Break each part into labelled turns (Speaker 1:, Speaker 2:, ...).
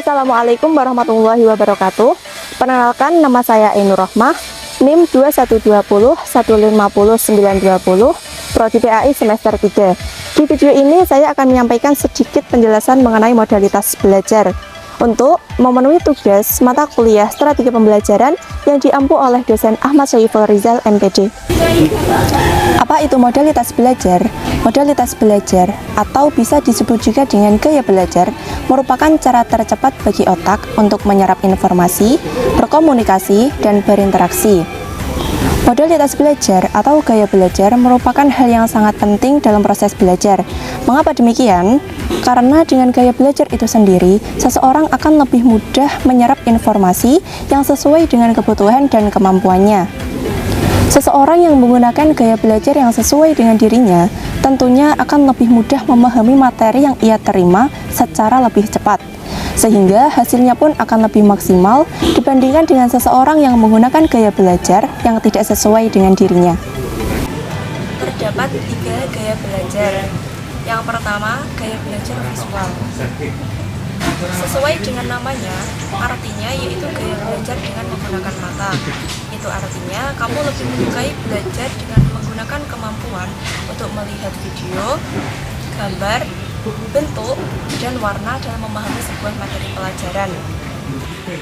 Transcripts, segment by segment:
Speaker 1: Assalamualaikum warahmatullahi wabarakatuh. Perkenalkan, nama saya Ainur Rohmah, NIM 2120 150 920, Prodi PAI semester 3. Di video ini saya akan menyampaikan sedikit penjelasan mengenai modalitas belajar untuk memenuhi tugas mata kuliah strategi pembelajaran yang diampu oleh dosen Ahmad Syaiful Rizal MPD. Apa itu modalitas belajar? Modalitas belajar atau bisa disebut juga dengan gaya belajar merupakan cara tercepat bagi otak untuk menyerap informasi, berkomunikasi, dan berinteraksi. Modalitas belajar atau gaya belajar merupakan hal yang sangat penting dalam proses belajar. Mengapa demikian? Karena dengan gaya belajar itu sendiri, seseorang akan lebih mudah menyerap informasi yang sesuai dengan kebutuhan dan kemampuannya. Seseorang yang menggunakan gaya belajar yang sesuai dengan dirinya, tentunya akan lebih mudah memahami materi yang ia terima secara lebih cepat, sehingga hasilnya pun akan lebih maksimal dibandingkan dengan seseorang yang menggunakan gaya belajar yang tidak sesuai dengan dirinya.
Speaker 2: Terdapat 3 gaya belajar. Yang pertama, gaya belajar visual. Sesuai dengan namanya, artinya yaitu gaya belajar dengan menggunakan mata. Itu artinya kamu lebih menyukai belajar dengan menggunakan kemampuan untuk melihat video, gambar, bentuk, dan warna dalam memahami sebuah materi pelajaran.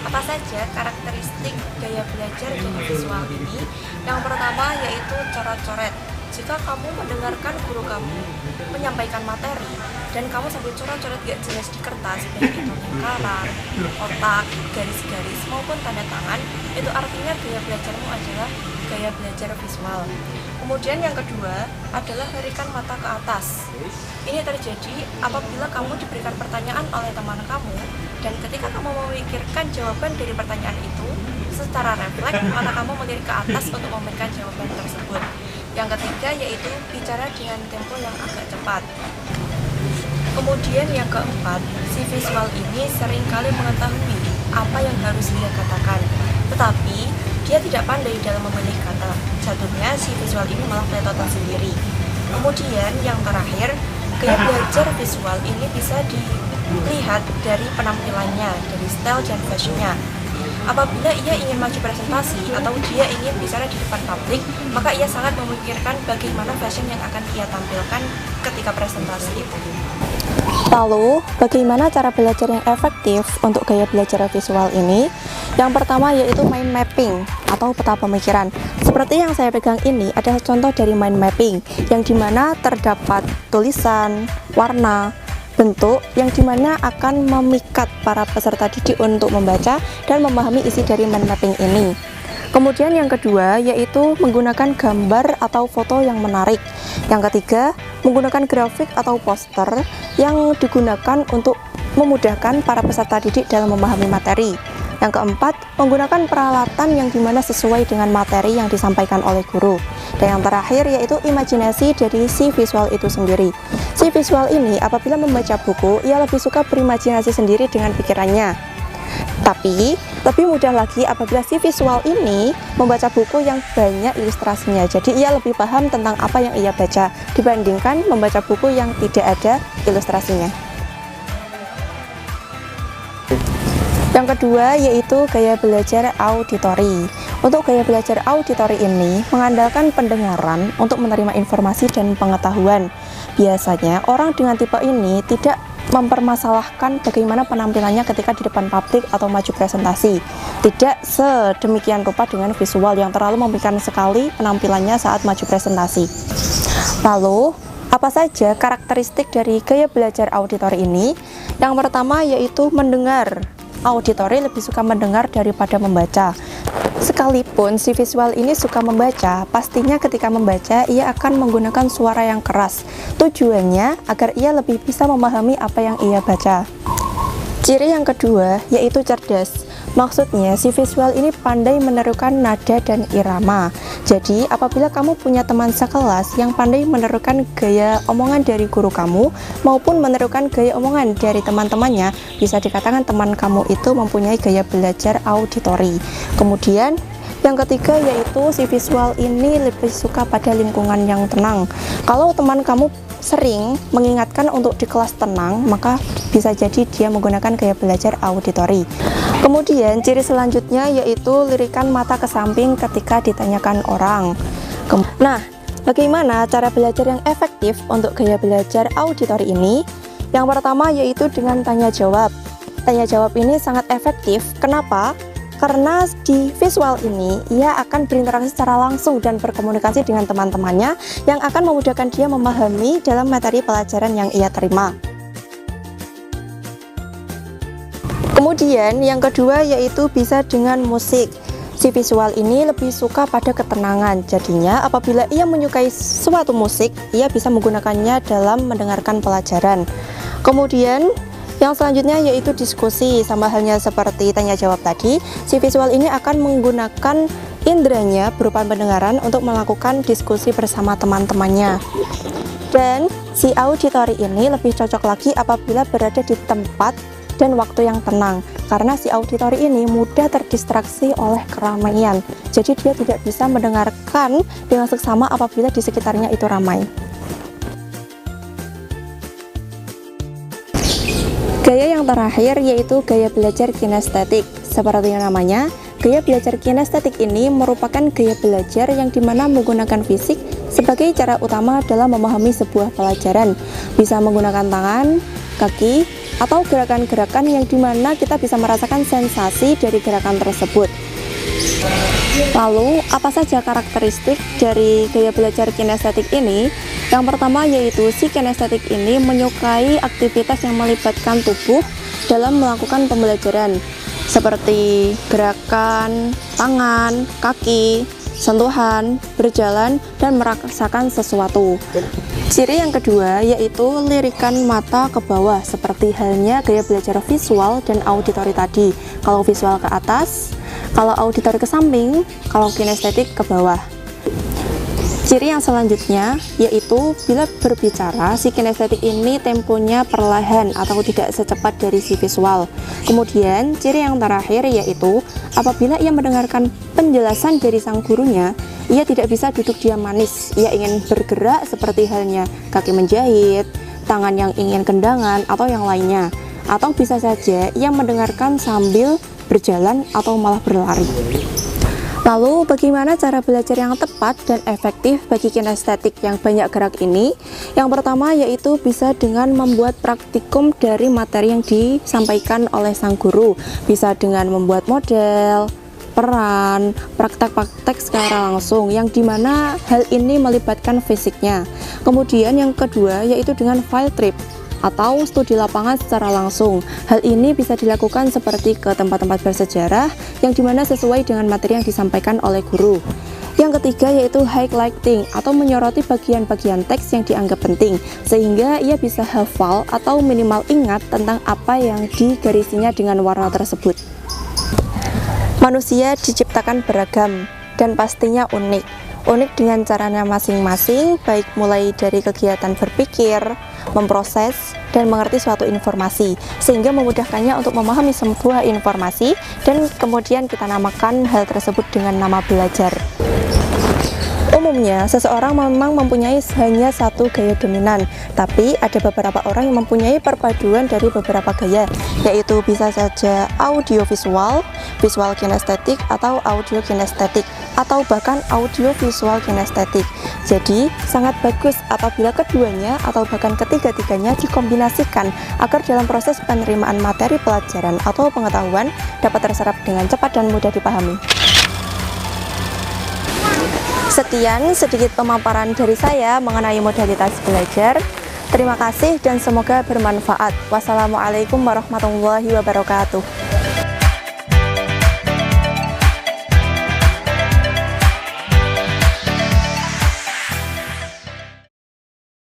Speaker 2: Apa saja karakteristik gaya belajar dengan visual ini? Yang pertama yaitu coret-coret. Jika kamu mendengarkan guru kamu menyampaikan materi dan kamu sambil coret-coret gak jelas di kertas, baik itu lingkaran, kotak, garis-garis maupun tanda tangan, itu artinya gaya belajarmu adalah gaya belajar visual. Kemudian yang kedua adalah larikan mata ke atas. Ini terjadi apabila kamu diberikan pertanyaan oleh teman kamu dan ketika kamu memikirkan jawaban dari pertanyaan itu, secara refleks mata kamu melirik ke atas untuk memberikan jawaban tersebut. Yang ketiga yaitu bicara dengan tempo yang agak cepat. Kemudian yang keempat, si visual ini seringkali mengetahui apa yang harus dia katakan, tetapi dia tidak pandai dalam memilih kata. Jatuhnya si visual ini malah peletotan sendiri. Kemudian yang terakhir, gaya belajar visual ini bisa dilihat dari penampilannya, dari style dan fashionnya. Apabila ia ingin maju presentasi atau dia ingin bicara di depan publik, maka ia sangat memikirkan bagaimana fashion yang akan ia tampilkan ketika presentasi itu.
Speaker 1: Lalu, bagaimana cara belajar yang efektif untuk gaya belajar visual ini? Yang pertama yaitu mind mapping atau peta pemikiran. Seperti yang saya pegang ini adalah contoh dari mind mapping, yang dimana terdapat tulisan, warna, bentuk yang dimana akan memikat para peserta didik untuk membaca dan memahami isi dari mind mapping ini. Kemudian yang kedua yaitu menggunakan gambar atau foto yang menarik. Yang ketiga, menggunakan grafik atau poster yang digunakan untuk memudahkan para peserta didik dalam memahami materi. Yang keempat, menggunakan peralatan yang dimana sesuai dengan materi yang disampaikan oleh guru. Dan yang terakhir yaitu imajinasi dari si visual itu sendiri. Si visual ini apabila membaca buku, ia lebih suka berimajinasi sendiri dengan pikirannya. Tapi, lebih mudah lagi apabila si visual ini membaca buku yang banyak ilustrasinya. Jadi ia lebih paham tentang apa yang ia baca dibandingkan membaca buku yang tidak ada ilustrasinya. Yang kedua yaitu gaya belajar auditori. Untuk gaya belajar auditori ini mengandalkan pendengaran untuk menerima informasi dan pengetahuan. Biasanya orang dengan tipe ini tidak mempermasalahkan bagaimana penampilannya ketika di depan publik atau maju presentasi. Tidak sedemikian rupa dengan visual yang terlalu memikirkan sekali penampilannya saat maju presentasi. Lalu, apa saja karakteristik dari gaya belajar auditori ini? Yang pertama yaitu mendengar. Auditori lebih suka mendengar daripada membaca. Sekalipun si visual ini suka membaca, pastinya ketika membaca ia akan menggunakan suara yang keras. Tujuannya agar ia lebih bisa memahami apa yang ia baca. Ciri yang kedua yaitu cerdas. Maksudnya si visual ini pandai menerukan nada dan irama. Jadi apabila kamu punya teman sekelas yang pandai menerukan gaya omongan dari guru kamu maupun menerukan gaya omongan dari teman-temannya, bisa dikatakan teman kamu itu mempunyai gaya belajar auditori. Kemudian yang ketiga yaitu si visual ini lebih suka pada lingkungan yang tenang. Kalau teman kamu sering mengingatkan untuk di kelas tenang, maka bisa jadi dia menggunakan gaya belajar auditori. Kemudian ciri selanjutnya yaitu lirikan mata ke samping ketika ditanyakan orang. Nah, bagaimana cara belajar yang efektif untuk gaya belajar auditori ini? Yang pertama yaitu dengan tanya jawab. Tanya jawab ini sangat efektif. Kenapa? Karena di visual ini ia akan berinteraksi secara langsung dan berkomunikasi dengan teman-temannya yang akan memudahkan dia memahami dalam materi pelajaran yang ia terima. Kemudian yang kedua yaitu bisa dengan musik. Si visual ini lebih suka pada ketenangan, jadinya apabila ia menyukai suatu musik, ia bisa menggunakannya dalam mendengarkan pelajaran. Kemudian yang selanjutnya yaitu diskusi. Sama halnya seperti tanya jawab tadi, si visual ini akan menggunakan inderanya berupa pendengaran untuk melakukan diskusi bersama teman-temannya. Dan si auditori ini lebih cocok lagi apabila berada di tempat dan waktu yang tenang, karena si auditori ini mudah terdistraksi oleh keramaian, jadi dia tidak bisa mendengarkan dengan seksama apabila di sekitarnya itu ramai. Gaya yang terakhir yaitu gaya belajar kinestetik. Seperti namanya, gaya belajar kinestetik ini merupakan gaya belajar yang dimana menggunakan fisik sebagai cara utama dalam memahami sebuah pelajaran. Bisa menggunakan tangan, kaki, atau gerakan-gerakan yang dimana kita bisa merasakan sensasi dari gerakan tersebut. Lalu, apa saja karakteristik dari gaya belajar kinestetik ini? Yang pertama yaitu si kinestetik ini menyukai aktivitas yang melibatkan tubuh dalam melakukan pembelajaran, seperti gerakan tangan, kaki, sentuhan, berjalan, dan merasakan sesuatu. Ciri yang kedua yaitu lirikan mata ke bawah, seperti halnya gaya belajar visual dan auditori tadi. Kalau visual ke atas, kalau auditori ke samping, kalau kinestetik ke bawah. Ciri yang selanjutnya yaitu bila berbicara, si kinestetik ini temponya perlahan atau tidak secepat dari si visual. Kemudian ciri yang terakhir yaitu apabila ia mendengarkan penjelasan dari sang gurunya, ia tidak bisa duduk diam manis. Ia ingin bergerak seperti halnya kaki menjahit, tangan yang ingin kendangan atau yang lainnya. Atau bisa saja ia mendengarkan sambil berjalan atau malah berlari. Lalu bagaimana cara belajar yang tepat dan efektif bagi kinestetik yang banyak gerak ini? Yang pertama yaitu bisa dengan membuat praktikum dari materi yang disampaikan oleh sang guru. Bisa dengan membuat model, peran, praktek-praktek secara langsung yang dimana hal ini melibatkan fisiknya. Kemudian yang kedua yaitu dengan field trip atau studi lapangan secara langsung. Hal ini bisa dilakukan seperti ke tempat-tempat bersejarah yang dimana sesuai dengan materi yang disampaikan oleh guru. Yang ketiga yaitu highlighting atau menyoroti bagian-bagian teks yang dianggap penting sehingga ia bisa hafal atau minimal ingat tentang apa yang digarisinya dengan warna tersebut. Manusia diciptakan beragam dan pastinya unik. Unik dengan caranya masing-masing, baik mulai dari kegiatan berpikir, memproses, dan mengerti suatu informasi, sehingga memudahkannya untuk memahami sebuah informasi, dan kemudian kita namakan hal tersebut dengan nama belajar. Umumnya, seseorang memang mempunyai hanya satu gaya dominan, tapi ada beberapa orang yang mempunyai perpaduan dari beberapa gaya, yaitu bisa saja audiovisual, visual kinestetik, atau audio kinestetik, atau bahkan audio visual kinestetik. Jadi, sangat bagus apabila keduanya atau bahkan ketiga-tiganya dikombinasikan agar dalam proses penerimaan materi pelajaran atau pengetahuan dapat terserap dengan cepat dan mudah dipahami. Sekian sedikit pemaparan dari saya mengenai modalitas belajar. Terima kasih dan semoga bermanfaat. Wassalamualaikum warahmatullahi wabarakatuh.